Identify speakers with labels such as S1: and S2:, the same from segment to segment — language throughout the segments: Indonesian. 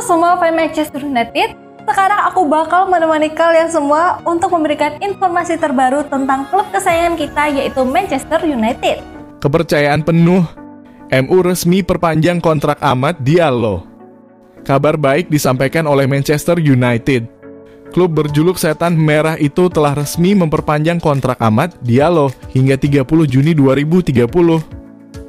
S1: semua fans Manchester United, sekarang aku bakal menemani kalian semua untuk memberikan informasi terbaru tentang klub kesayangan kita yaitu Manchester United.
S2: Kepercayaan penuh, MU resmi perpanjang kontrak Amad Diallo. Kabar baik disampaikan oleh Manchester United. Klub berjuluk Setan Merah itu telah resmi memperpanjang kontrak Amad Diallo hingga 30 Juni 2030.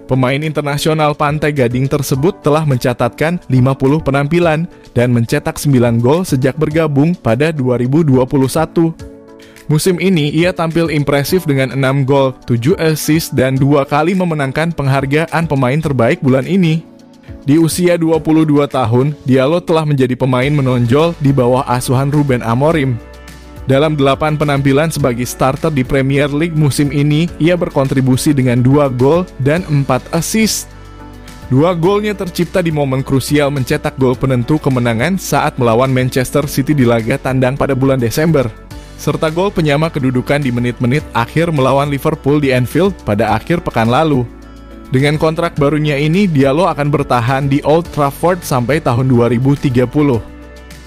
S2: Pemain internasional Pantai Gading tersebut telah mencatatkan 50 penampilan dan mencetak 9 gol sejak bergabung pada 2021. Musim ini ia tampil impresif dengan 6 gol, 7 assist dan 2 kali memenangkan penghargaan pemain terbaik bulan ini. Di usia 22 tahun, Diallo telah menjadi pemain menonjol di bawah asuhan Ruben Amorim. Dalam 8 penampilan sebagai starter di Premier League musim ini, ia berkontribusi dengan 2 gol dan 4 assist. 2 golnya tercipta di momen krusial mencetak gol penentu kemenangan saat melawan Manchester City di laga tandang pada bulan Desember, serta gol penyama kedudukan di menit-menit akhir melawan Liverpool di Anfield pada akhir pekan lalu. Dengan kontrak barunya ini, Diallo akan bertahan di Old Trafford sampai tahun 2030.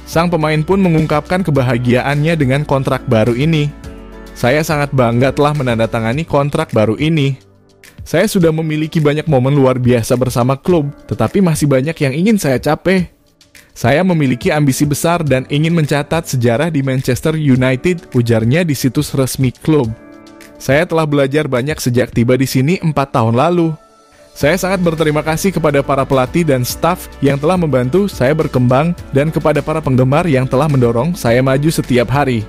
S2: Sang pemain pun mengungkapkan kebahagiaannya dengan kontrak baru ini. Saya sangat bangga telah menandatangani kontrak baru ini. Saya sudah memiliki banyak momen luar biasa bersama klub, tetapi masih banyak yang ingin saya capai. Saya memiliki ambisi besar dan ingin mencatat sejarah di Manchester United, ujarnya di situs resmi klub. Saya telah belajar banyak sejak tiba di sini 4 tahun lalu. Saya sangat berterima kasih kepada para pelatih dan staf yang telah membantu saya berkembang dan kepada para penggemar yang telah mendorong saya maju setiap hari.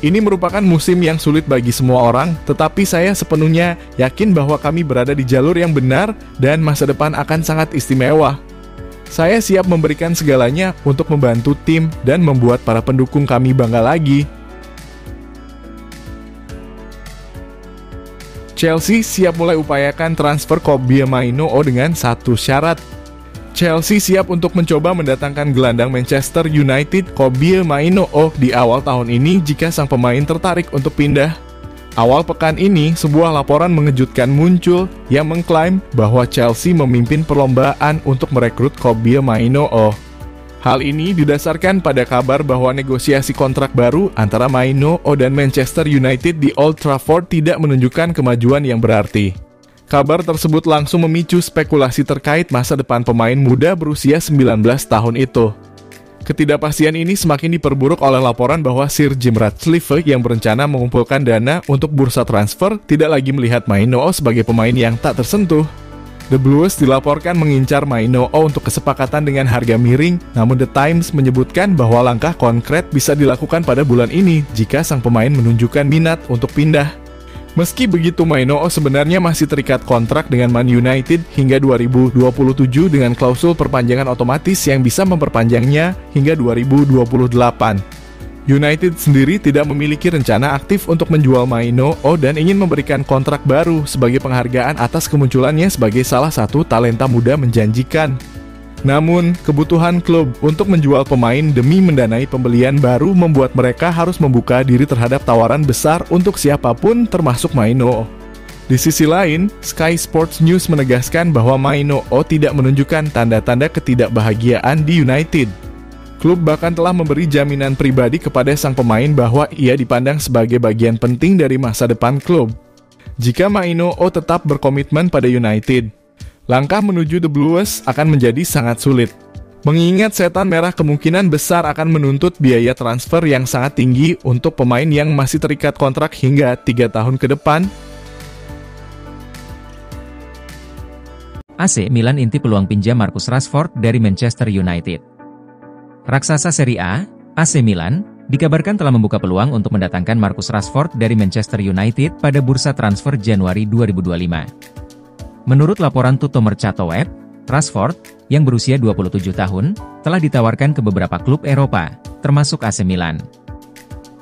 S2: Ini merupakan musim yang sulit bagi semua orang, tetapi saya sepenuhnya yakin bahwa kami berada di jalur yang benar dan masa depan akan sangat istimewa. Saya siap memberikan segalanya untuk membantu tim dan membuat para pendukung kami bangga lagi. Chelsea siap mulai upayakan transfer Kobbie Mainoo dengan satu syarat. Chelsea siap untuk mencoba mendatangkan gelandang Manchester United Kobbie Mainoo di awal tahun ini jika sang pemain tertarik untuk pindah. Awal pekan ini, sebuah laporan mengejutkan muncul yang mengklaim bahwa Chelsea memimpin perlombaan untuk merekrut Kobbie Mainoo. Hal ini didasarkan pada kabar bahwa negosiasi kontrak baru antara Mainoo dan Manchester United di Old Trafford tidak menunjukkan kemajuan yang berarti. Kabar tersebut langsung memicu spekulasi terkait masa depan pemain muda berusia 19 tahun itu. Ketidakpastian ini semakin diperburuk oleh laporan bahwa Sir Jim Ratcliffe yang berencana mengumpulkan dana untuk bursa transfer tidak lagi melihat Mainoo sebagai pemain yang tak tersentuh. The Blues dilaporkan mengincar Mainoo untuk kesepakatan dengan harga miring, namun The Times menyebutkan bahwa langkah konkret bisa dilakukan pada bulan ini jika sang pemain menunjukkan minat untuk pindah. Meski begitu, Mainoo sebenarnya masih terikat kontrak dengan Man United hingga 2027 dengan klausul perpanjangan otomatis yang bisa memperpanjangnya hingga 2028. United sendiri tidak memiliki rencana aktif untuk menjual Mainoo dan ingin memberikan kontrak baru sebagai penghargaan atas kemunculannya sebagai salah satu talenta muda menjanjikan. Namun, kebutuhan klub untuk menjual pemain demi mendanai pembelian baru membuat mereka harus membuka diri terhadap tawaran besar untuk siapapun termasuk Mainoo. Di sisi lain, Sky Sports News menegaskan bahwa Mainoo tidak menunjukkan tanda-tanda ketidakbahagiaan di United. Klub bahkan telah memberi jaminan pribadi kepada sang pemain bahwa ia dipandang sebagai bagian penting dari masa depan klub. Jika Mainoo tetap berkomitmen pada United, langkah menuju The Blues akan menjadi sangat sulit. Mengingat Setan Merah kemungkinan besar akan menuntut biaya transfer yang sangat tinggi untuk pemain yang masih terikat kontrak hingga 3 tahun ke depan.
S3: AC Milan inti peluang pinjam Marcus Rashford dari Manchester United. Raksasa Serie A, AC Milan, dikabarkan telah membuka peluang untuk mendatangkan Marcus Rashford dari Manchester United pada bursa transfer Januari 2025. Menurut laporan Tutto Mercato Web, Rashford, yang berusia 27 tahun, telah ditawarkan ke beberapa klub Eropa, termasuk AC Milan.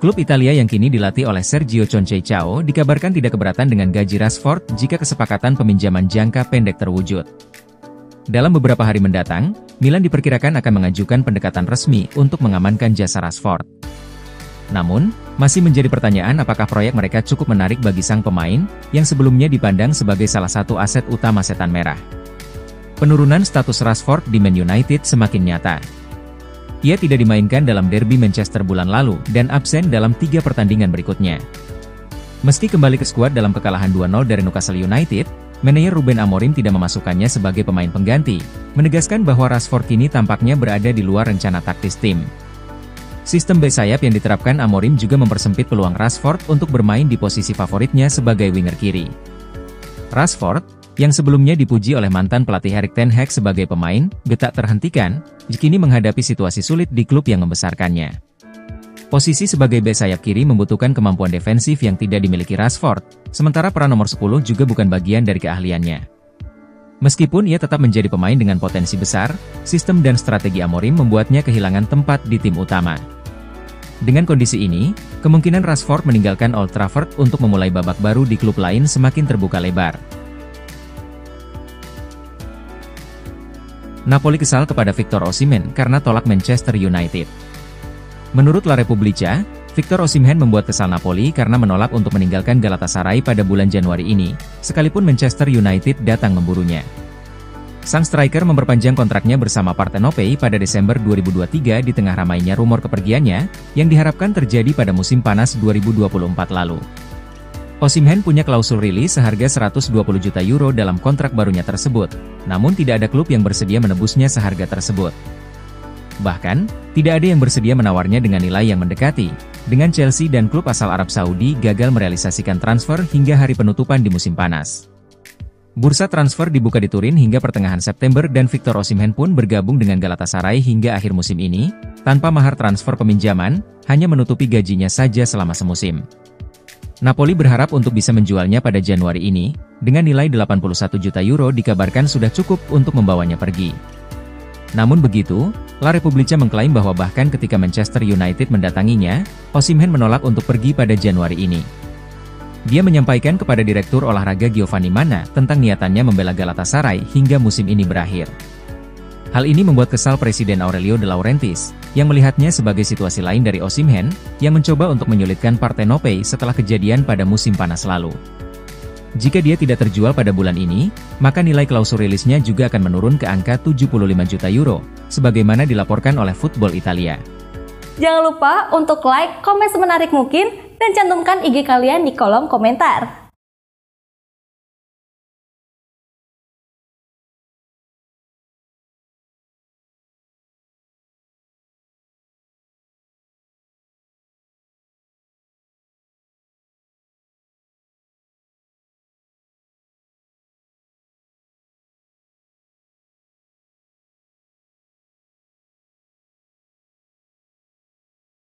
S3: Klub Italia yang kini dilatih oleh Sergio Conceição dikabarkan tidak keberatan dengan gaji Rashford jika kesepakatan peminjaman jangka pendek terwujud. Dalam beberapa hari mendatang, Milan diperkirakan akan mengajukan pendekatan resmi untuk mengamankan jasa Rashford. Namun, masih menjadi pertanyaan apakah proyek mereka cukup menarik bagi sang pemain, yang sebelumnya dipandang sebagai salah satu aset utama Setan Merah. Penurunan status Rashford di Man United semakin nyata. ia tidak dimainkan dalam derby Manchester bulan lalu dan absen dalam 3 pertandingan berikutnya. Meski kembali ke skuad dalam kekalahan 2-0 dari Newcastle United, manajer Ruben Amorim tidak memasukkannya sebagai pemain pengganti, menegaskan bahwa Rashford kini tampaknya berada di luar rencana taktis tim. Sistem bek sayap yang diterapkan Amorim juga mempersempit peluang Rashford untuk bermain di posisi favoritnya sebagai winger kiri. Rashford, yang sebelumnya dipuji oleh mantan pelatih Erik ten Hag sebagai pemain, tak terhentikan, kini menghadapi situasi sulit di klub yang membesarkannya. Posisi sebagai bek sayap kiri membutuhkan kemampuan defensif yang tidak dimiliki Rashford, sementara peran nomor 10 juga bukan bagian dari keahliannya. Meskipun ia tetap menjadi pemain dengan potensi besar, sistem dan strategi Amorim membuatnya kehilangan tempat di tim utama. Dengan kondisi ini, kemungkinan Rashford meninggalkan Old Trafford untuk memulai babak baru di klub lain semakin terbuka lebar. Napoli kesal kepada Victor Osimhen karena tolak Manchester United. Menurut La Repubblica, Victor Osimhen membuat kesal Napoli karena menolak untuk meninggalkan Galatasaray pada bulan Januari ini, sekalipun Manchester United datang memburunya. Sang striker memperpanjang kontraknya bersama Partenope pada Desember 2023 di tengah ramainya rumor kepergiannya, yang diharapkan terjadi pada musim panas 2024 lalu. Osimhen punya klausul rilis seharga 120 juta euro dalam kontrak barunya tersebut, namun tidak ada klub yang bersedia menebusnya seharga tersebut. Bahkan, tidak ada yang bersedia menawarnya dengan nilai yang mendekati, dengan Chelsea dan klub asal Arab Saudi gagal merealisasikan transfer hingga hari penutupan di musim panas. Bursa transfer dibuka di Turin hingga pertengahan September dan Victor Osimhen pun bergabung dengan Galatasaray hingga akhir musim ini, tanpa mahar transfer peminjaman, hanya menutupi gajinya saja selama semusim. Napoli berharap untuk bisa menjualnya pada Januari ini, dengan nilai 81 juta euro dikabarkan sudah cukup untuk membawanya pergi. Namun begitu, La Repubblica mengklaim bahwa bahkan ketika Manchester United mendatanginya, Osimhen menolak untuk pergi pada Januari ini. Dia menyampaikan kepada Direktur Olahraga Giovanni Manna tentang niatannya membela Galatasaray hingga musim ini berakhir. Hal ini membuat kesal Presiden Aurelio De Laurentiis, yang melihatnya sebagai situasi lain dari Osimhen, yang mencoba untuk menyulitkan Partenope setelah kejadian pada musim panas lalu. Jika dia tidak terjual pada bulan ini, maka nilai klausul rilisnya juga akan menurun ke angka 75 juta euro, sebagaimana dilaporkan oleh Football Italia.
S1: Jangan lupa untuk like, komen semenarik mungkin, dan cantumkan IG kalian di kolom komentar.